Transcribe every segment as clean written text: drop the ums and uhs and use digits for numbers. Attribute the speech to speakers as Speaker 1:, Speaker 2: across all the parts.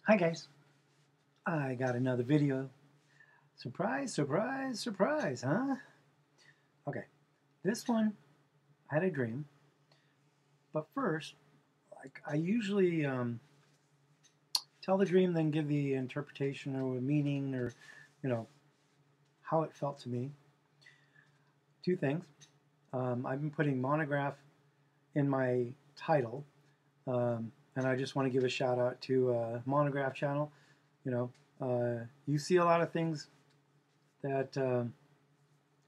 Speaker 1: Hi guys, I got another video. Surprise, surprise, surprise, huh? Okay, this one I had a dream, but first, like I usually tell the dream, then give the interpretation or meaning or, you know, how it felt to me. Two things. I've been putting Montagraph in my title, and I just want to give a shout out to Montagraph channel. You see a lot of things that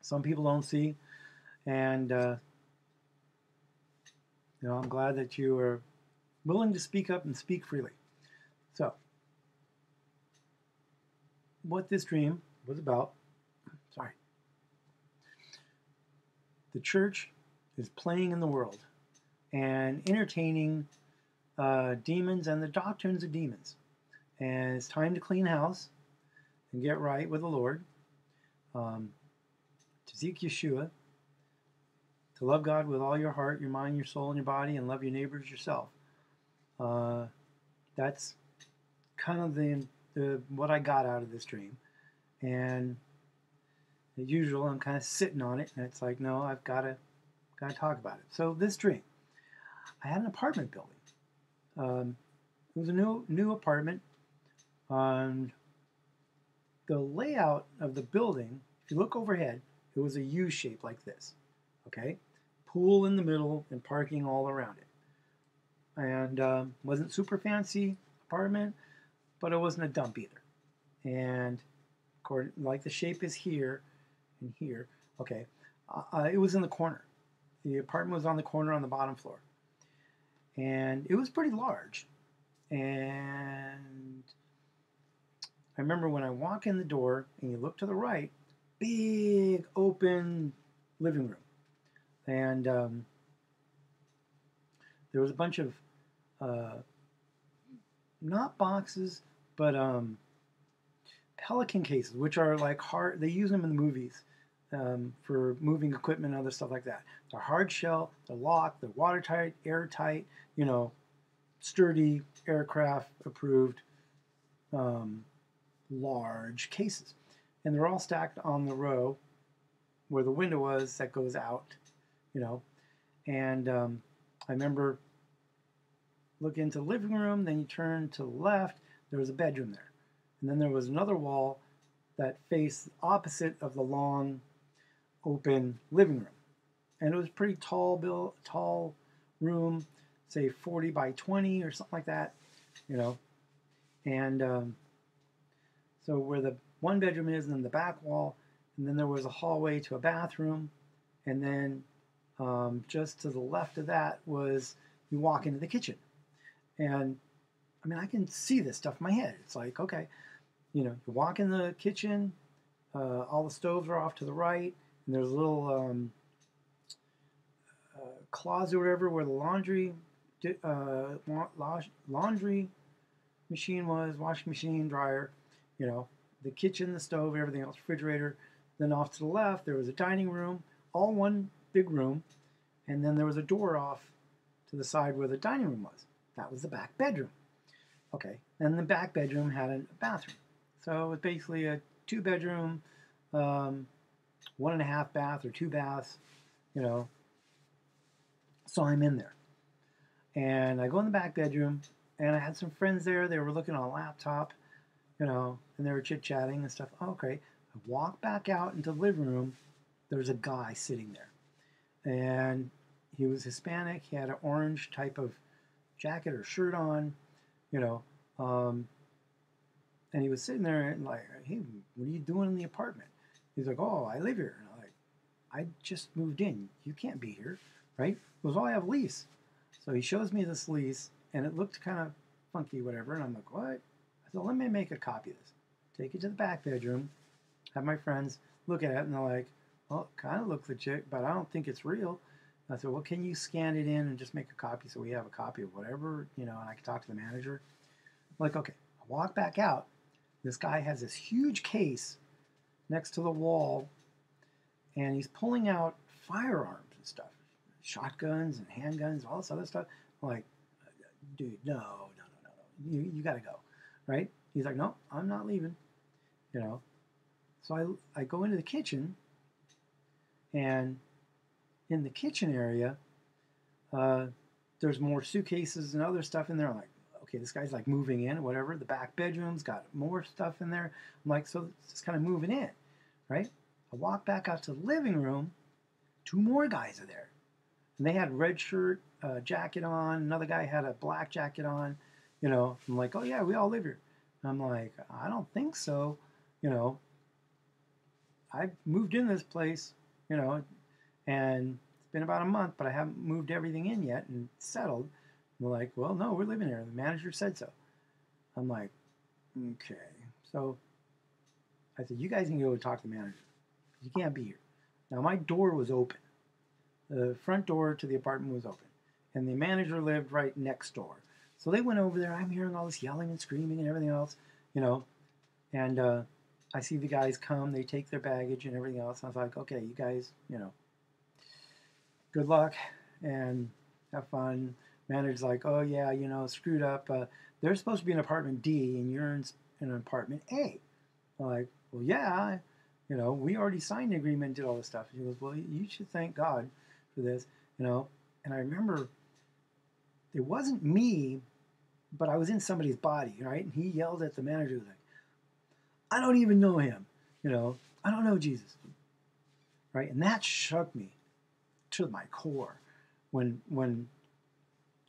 Speaker 1: some people don't see, and I'm glad that you are willing to speak up and speak freely. So, what this dream was about, sorry, the church is playing in the world and entertaining demons and the doctrines of demons. And it's time to clean house and get right with the Lord, to seek Yeshua, to love God with all your heart, your mind, your soul, and your body, and love your neighbors yourself. That's kind of the what I got out of this dream. And as usual, I'm kind of sitting on it, and it's like, no, I've got to talk about it. So this dream, I had an apartment building. It was a new apartment, and the layout of the building, if you look overhead, it was a U shape like this. Okay, pool in the middle and parking all around it. And wasn't super fancy apartment, but it wasn't a dump either. And according, like the shape is here and here. Okay, it was in the corner. The apartment was on the corner on the bottom floor, and it was pretty large. And I remember when I walk in the door and you look to the right, big open living room. And there was a bunch of not boxes, but pelican cases, which are like hard. They use them in the movies for moving equipment and other stuff like that. They're hard shell. They're locked. They're watertight, airtight. Sturdy, aircraft approved, large cases, and they're all stacked on the row where the window was that goes out. And I remember looking into the living room, then you turn to the left, there was a bedroom there. And then there was another wall that faced opposite of the long, open living room. And it was a pretty tall room, say 40 by 20 or something like that, And so where the one bedroom is, and then the back wall, and then there was a hallway to a bathroom, and then just to the left of that was you walk into the kitchen. And I mean, I can see this stuff in my head. It's like, okay, you walk in the kitchen, all the stoves are off to the right, and there's a little closet or whatever where the laundry machine was, washing machine, dryer, the kitchen, the stove, everything else, refrigerator. Then off to the left, there was a dining room, all one big room, and then there was a door off to the side where the dining room was. That was the back bedroom. Okay, and the back bedroom had a bathroom. So it was basically a 2-bedroom, 1.5 bath or 2 baths, So I'm in there. And I go in the back bedroom, and I had some friends there. They were looking on a laptop, and they were chit-chatting and stuff. Oh, okay. I walk back out into the living room. There's a guy sitting there. And he was Hispanic. He had an orange type of jacket or shirt on, and he was sitting there and like, hey, what are you doing in the apartment? He's like, oh, I live here. And I'm like, I just moved in. You can't be here, right? He goes, oh, I have a lease. So he shows me this lease, and it looked kind of funky, whatever. And I'm like, what? I said, let me make a copy of this. Take it to the back bedroom, have my friends look at it, and they're like, well, it kind of looks legit, but I don't think it's real. I said, well, can you scan it in and just make a copy so we have a copy of whatever, and I can talk to the manager? I'm like, okay. I walk back out. This guy has this huge case next to the wall, and he's pulling out firearms and stuff, shotguns and handguns, all this other stuff. I'm like, dude, no. You got to go, right? He's like, no, I'm not leaving, you know. So I go into the kitchen, and in the kitchen area, there's more suitcases and other stuff in there. I'm like, okay, this guy's like moving in, whatever. The back bedroom's got more stuff in there. I'm like, so it's just kind of moving in, right? I walk back out to the living room. 2 more guys are there. And they had red shirt, jacket on. Another guy had a black jacket on. You know, I'm like, oh yeah, we all live here. I'm like, I don't think so. You know, I moved in this place, you know, and it's been about a month, but I haven't moved everything in yet and settled. And they're like, well, no, we're living here. The manager said so. I'm like, okay. So I said, you guys need to go talk to the manager. You can't be here. Now, my door was open. The front door to the apartment was open. And the manager lived right next door. So they went over there. I'm hearing all this yelling and screaming and everything else, you know. And I see the guys come. They take their baggage and everything else. And I was like, okay, you guys, you know, good luck and have fun. Manager's like, oh, yeah, you know, screwed up. They're supposed to be in apartment D, and you're in an apartment A. I'm like, well, yeah, you know, we already signed the agreement and did all this stuff. He goes, well, you should thank God for this, you know. And I remember it wasn't me, but I was in somebody's body, right? And he yelled at the manager, like, I don't even know him, you know. I don't know Jesus, right? And that shook me to my core when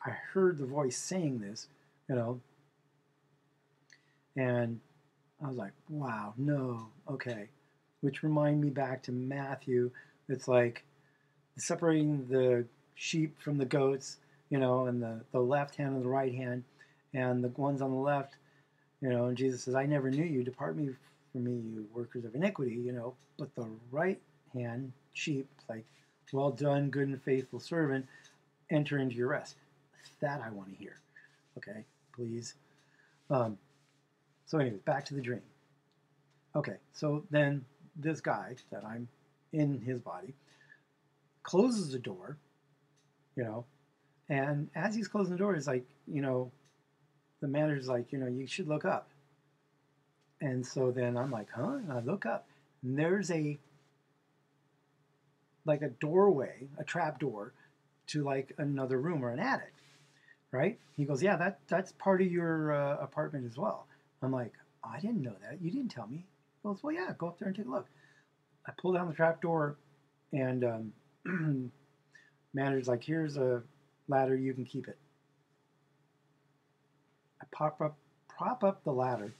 Speaker 1: I heard the voice saying this, you know. And I was like, wow, no, okay. Which remind me back to Matthew. It's like separating the sheep from the goats, you know, and the left hand and the right hand. And the ones on the left, you know, and Jesus says, I never knew you. Depart me from me, you workers of iniquity, you know. But the right hand sheep, like, well done, good and faithful servant, enter into your rest. That I want to hear. Okay, please. So anyway, back to the dream. Okay, so then this guy that I'm in his body closes the door, you know, and as he's closing the door, he's like, you know, the manager's like, you know, you should look up. And so then I'm like, huh? And I look up, and there's like a doorway, a trap door to like another room or an attic, right? He goes, yeah, that's part of your apartment as well. I'm like, I didn't know that. You didn't tell me. He goes, well, yeah, go up there and take a look. I pull down the trap door, and manager's like, here's a ladder, you can keep it. I prop up the ladder,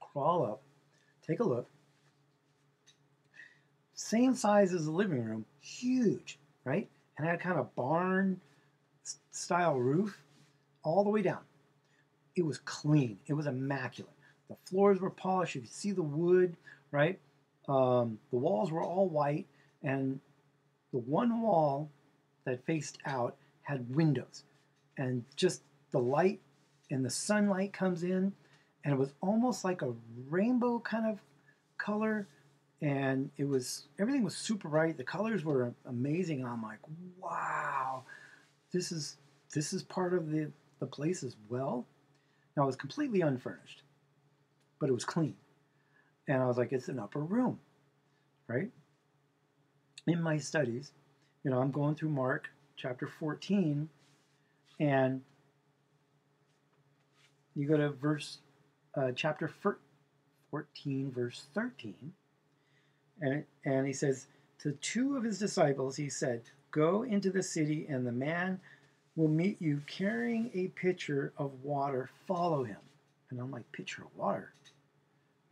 Speaker 1: crawl up, take a look. Same size as the living room, huge, right? And it had kind of barn style roof all the way down. It was clean. It was immaculate. The floors were polished. You could see the wood, right? The walls were all white, and the one wall that faced out had windows, and just the light and the sunlight comes in, and it was almost like a rainbow kind of color, and everything was super bright. The colors were amazing, and I'm like, wow, this is part of the place as well. Now, it was completely unfurnished, but it was clean. And I was like, it's an upper room, right? In my studies, you know, I'm going through Mark chapter 14, and you go to chapter 14, verse 13, and he says, to 2 of his disciples, he said, go into the city, and the man will meet you carrying a pitcher of water. Follow him. And I'm like, pitcher of water?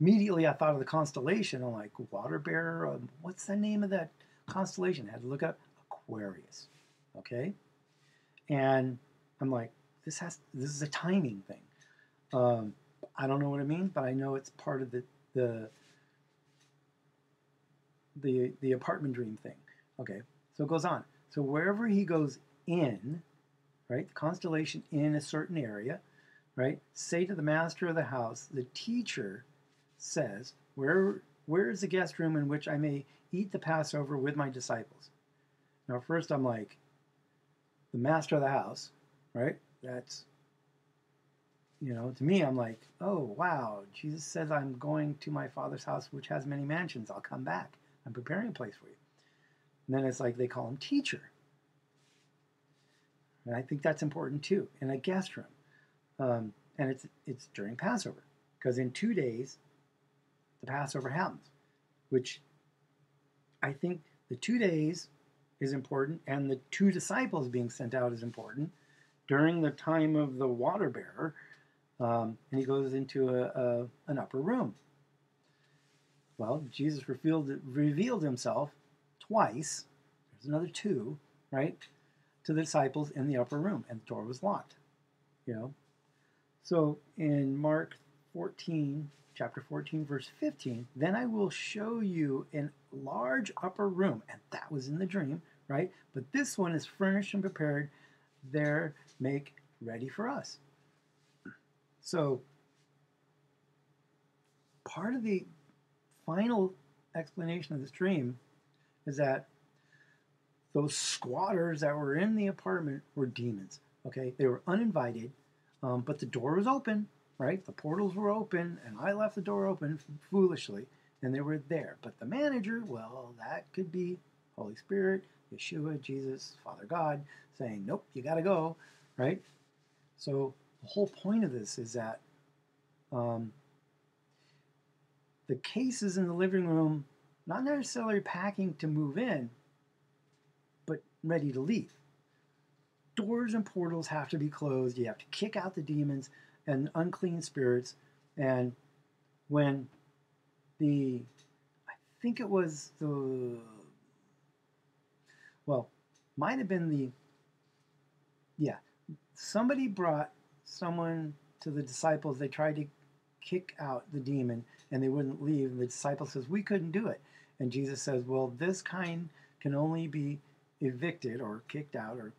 Speaker 1: Immediately I thought of the constellation. I'm like, Waterbearer? What's the name of that constellation? I had to look up Aquarius. Okay? And I'm like, this is a timing thing. I don't know what it means, but I know it's part of the apartment dream thing. Okay, so it goes on. So wherever he goes in, right, the constellation in a certain area, right, say to the master of the house, the teacher says, where is the guest room in which I may eat the Passover with my disciples? Now, first I'm like, the master of the house, right? That's you know, to me, I'm like, oh, wow, Jesus says I'm going to my Father's house, which has many mansions. I'll come back. I'm preparing a place for you. And then it's like they call him teacher. And I think that's important too, in a guest room. And it's during Passover, because in 2 days, the Passover happens, which I think the 2 days is important, and the 2 disciples being sent out is important during the time of the Waterbearer, and he goes into an upper room. Well, Jesus revealed himself twice. There's another 2, right, to the disciples in the upper room, and the door was locked. You know, so in Mark 14, chapter 14, verse 15, then I will show you in large upper room, and that was in the dream, right? But this one is furnished and prepared. There, make ready for us. So part of the final explanation of this dream is that those squatters that were in the apartment were demons. Okay, they were uninvited, but the door was open, right? The portals were open, and I left the door open foolishly, and they were there. But the manager, well, that could be Holy Spirit, Yeshua, Jesus, Father God, saying, nope, you got to go, right? So the whole point of this is that the cases in the living room, not necessarily packing to move in, but ready to leave. Doors and portals have to be closed. You have to kick out the demons and unclean spirits. And when I think it was might have been somebody brought someone to the disciples. They tried to kick out the demon and they wouldn't leave. And the disciple says, we couldn't do it. And Jesus says, well, this kind can only be evicted or kicked out or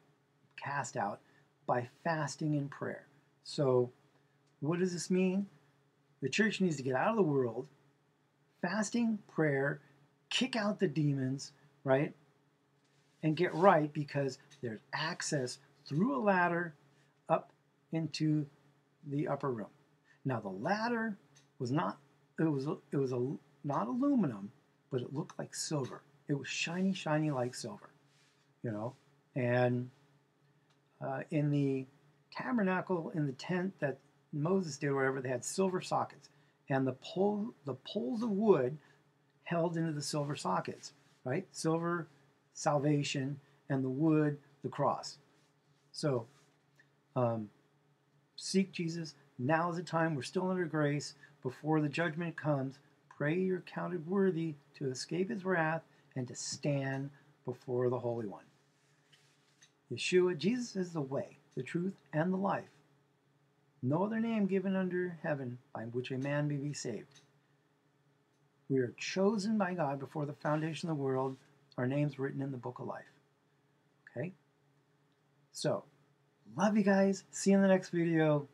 Speaker 1: cast out by fasting and prayer. So what does this mean? The church needs to get out of the world, fasting, prayer, kick out the demons, right? And get right, because there's access through a ladder up into the upper room. Now the ladder was not not aluminum, but it looked like silver. It was shiny like silver, you know. And in the tabernacle, in the tent that Moses did, or whatever, they had silver sockets, and the poles of wood held into the silver sockets, right? Silver, salvation, and the wood, the cross. So seek Jesus. Now is the time. We're still under grace. Before the judgment comes, pray you're counted worthy to escape his wrath and to stand before the Holy One. Yeshua, Jesus is the way, the truth, and the life. No other name given under heaven by which a man may be saved. We are chosen by God before the foundation of the world. Our name's written in the book of life. Okay? So, love you guys. See you in the next video.